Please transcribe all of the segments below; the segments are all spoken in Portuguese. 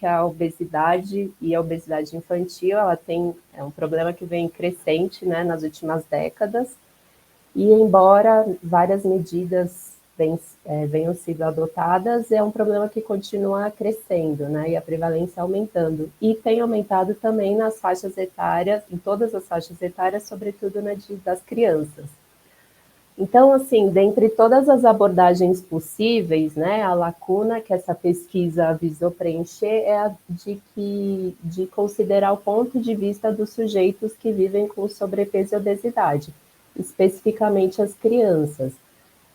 que a obesidade e a obesidade infantil, é um problema que vem crescente, né, nas últimas décadas, e embora várias medidas venham sido adotadas, é um problema que continua crescendo, né, e a prevalência aumentando. E tem aumentado também nas faixas etárias, em todas as faixas etárias, sobretudo das crianças. Então, assim, dentre todas as abordagens possíveis, né, a lacuna que essa pesquisa visou preencher é a de considerar o ponto de vista dos sujeitos que vivem com sobrepeso e obesidade, especificamente as crianças,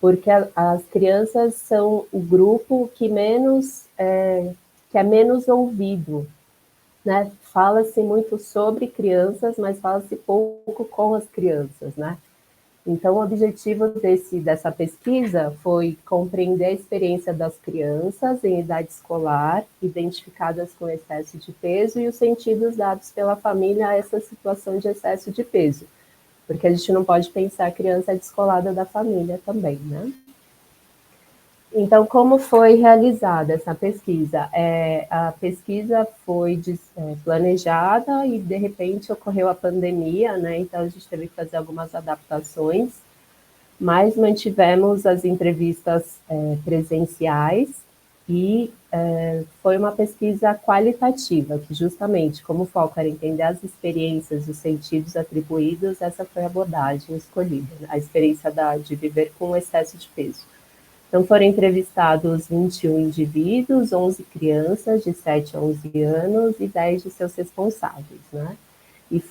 porque as crianças são o grupo que é menos ouvido, né? Fala-se muito sobre crianças, mas fala-se pouco com as crianças, né? Então, o objetivo dessa pesquisa foi compreender a experiência das crianças em idade escolar, identificadas com excesso de peso, e os sentidos dados pela família a essa situação de excesso de peso, porque a gente não pode pensar a criança descolada da família também, né? Então, como foi realizada essa pesquisa? A pesquisa foi planejada e, de repente, ocorreu a pandemia, né? Então, a gente teve que fazer algumas adaptações, mas mantivemos as entrevistas presenciais e foi uma pesquisa qualitativa, que justamente, como o foco era entender as experiências, os sentidos atribuídos, essa foi a abordagem escolhida, né? A experiência de viver com excesso de peso. Então, foram entrevistados 21 indivíduos, 11 crianças de 7 a 11 anos e 10 de seus responsáveis, né? E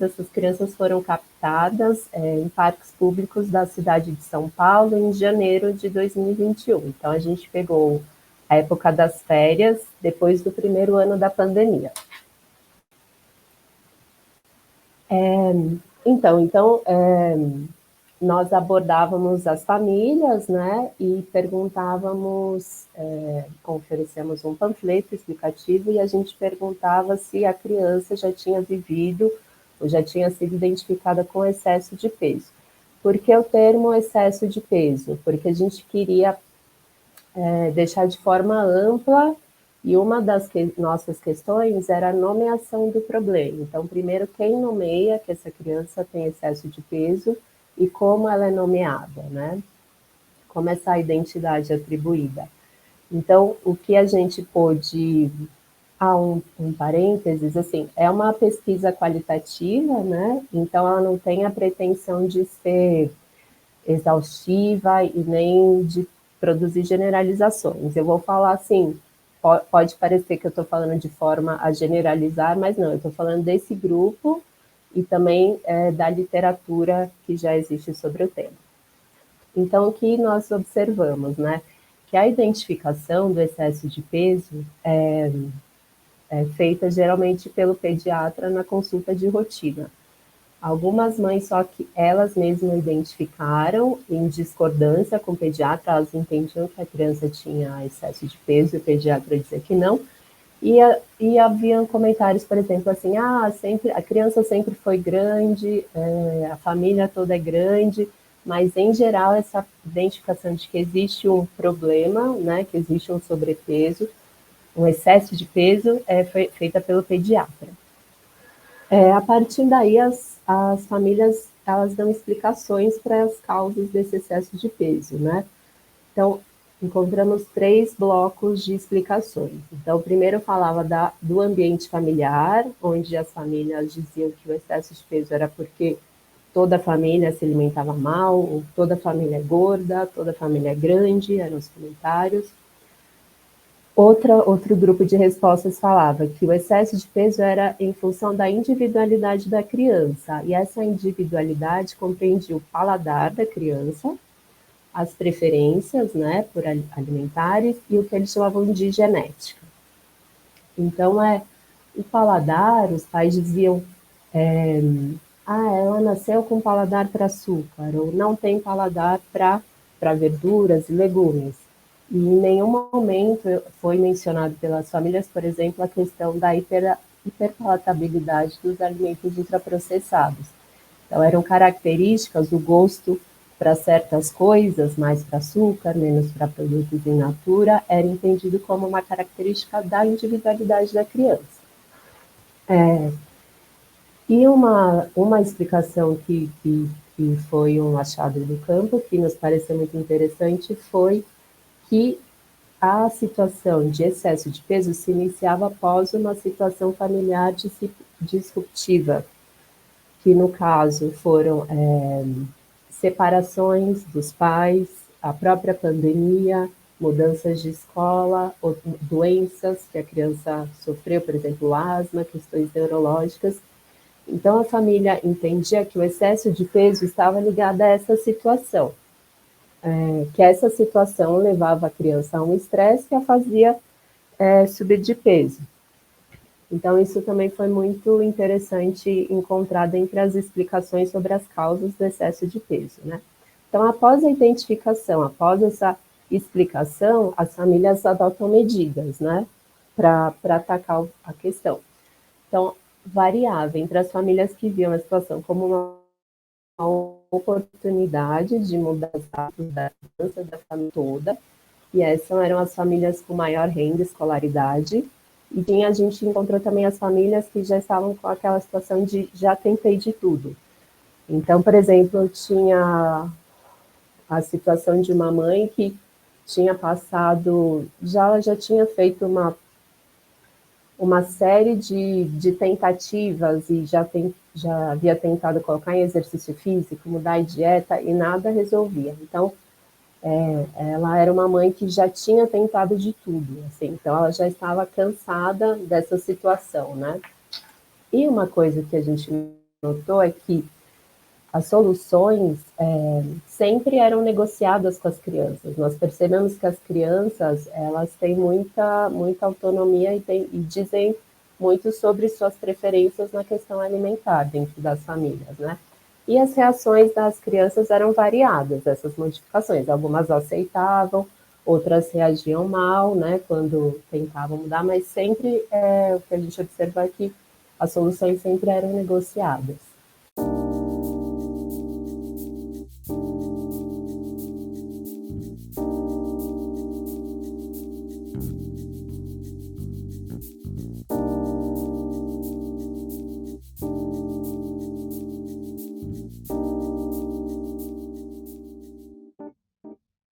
essas crianças foram captadas em parques públicos da cidade de São Paulo em janeiro de 2021. Então, a gente pegou a época das férias, depois do primeiro ano da pandemia. Nós abordávamos as famílias, né, e perguntávamos, oferecemos um panfleto explicativo e a gente perguntava se a criança já tinha vivido ou já tinha sido identificada com excesso de peso. Por que o termo excesso de peso? Porque a gente queria deixar de forma ampla, e uma das nossas questões era a nomeação do problema. Então, primeiro, quem nomeia que essa criança tem excesso de peso e como ela é nomeada, né? Como essa identidade é atribuída. Então, o que a gente pôde... um parênteses, assim, é uma pesquisa qualitativa, né? Então, ela não tem a pretensão de ser exaustiva e nem de produzir generalizações. Eu vou falar assim, pode parecer que eu estou falando de forma a generalizar, mas não, eu estou falando desse grupo e também da literatura que já existe sobre o tema. Então, o que nós observamos, né? Que a identificação do excesso de peso é feita geralmente pelo pediatra na consulta de rotina. Algumas mães só que elas mesmas identificaram em discordância com o pediatra, elas entendiam que a criança tinha excesso de peso e o pediatra dizia que não. E haviam comentários, por exemplo, assim, a criança sempre foi grande, a família toda é grande, mas em geral essa identificação de que existe um problema, né, que existe um sobrepeso, um excesso de peso, foi feita pelo pediatra. A partir daí, as famílias elas dão explicações para as causas desse excesso de peso, né? Então, encontramos 3 blocos de explicações. Então, o primeiro falava do ambiente familiar, onde as famílias diziam que o excesso de peso era porque toda a família se alimentava mal, ou toda a família é gorda, toda a família é grande, eram os comentários. Outro grupo de respostas falava que o excesso de peso era em função da individualidade da criança, e essa individualidade compreendia o paladar da criança, as preferências, né, por alimentares, e o que eles chamavam de genética. Então, o paladar, os pais diziam, ela nasceu com paladar para açúcar, ou não tem paladar para verduras e legumes. E em nenhum momento foi mencionado pelas famílias, por exemplo, a questão da hiperpalatabilidade dos alimentos ultraprocessados. Então, eram características, o gosto para certas coisas, mais para açúcar, menos para produtos in natura, era entendido como uma característica da individualidade da criança. E uma explicação que foi um achado do campo, que nos pareceu muito interessante, foi que a situação de excesso de peso se iniciava após uma situação familiar disruptiva, que no caso foram separações dos pais, a própria pandemia, mudanças de escola, doenças que a criança sofreu, por exemplo, asma, questões neurológicas. Então a família entendia que o excesso de peso estava ligado a essa situação, que essa situação levava a criança a um estresse que a fazia subir de peso. Então, isso também foi muito interessante encontrar entre as explicações sobre as causas do excesso de peso, né? Então, após a identificação, após essa explicação, as famílias adotam medidas, né, para atacar a questão. Então, variava entre as famílias que viam a situação como uma oportunidade de mudar os hábitos da criança, da família toda, e essas eram as famílias com maior renda e escolaridade, e a gente encontrou também as famílias que já estavam com aquela situação de já tentei de tudo. Então, por exemplo, tinha a situação de uma mãe que tinha passado, ela já tinha feito uma série de tentativas e já havia tentado colocar em exercício físico, mudar a dieta e nada resolvia. Então, ela era uma mãe que já tinha tentado de tudo, assim, então ela já estava cansada dessa situação, né? E uma coisa que a gente notou é que as soluções sempre eram negociadas com as crianças. Nós percebemos que as crianças, elas têm muita autonomia e dizem muito sobre suas preferências na questão alimentar dentro das famílias, né? E as reações das crianças eram variadas, essas modificações. Algumas aceitavam, outras reagiam mal, né, quando tentavam mudar, mas sempre o que a gente observa é que as soluções sempre eram negociadas.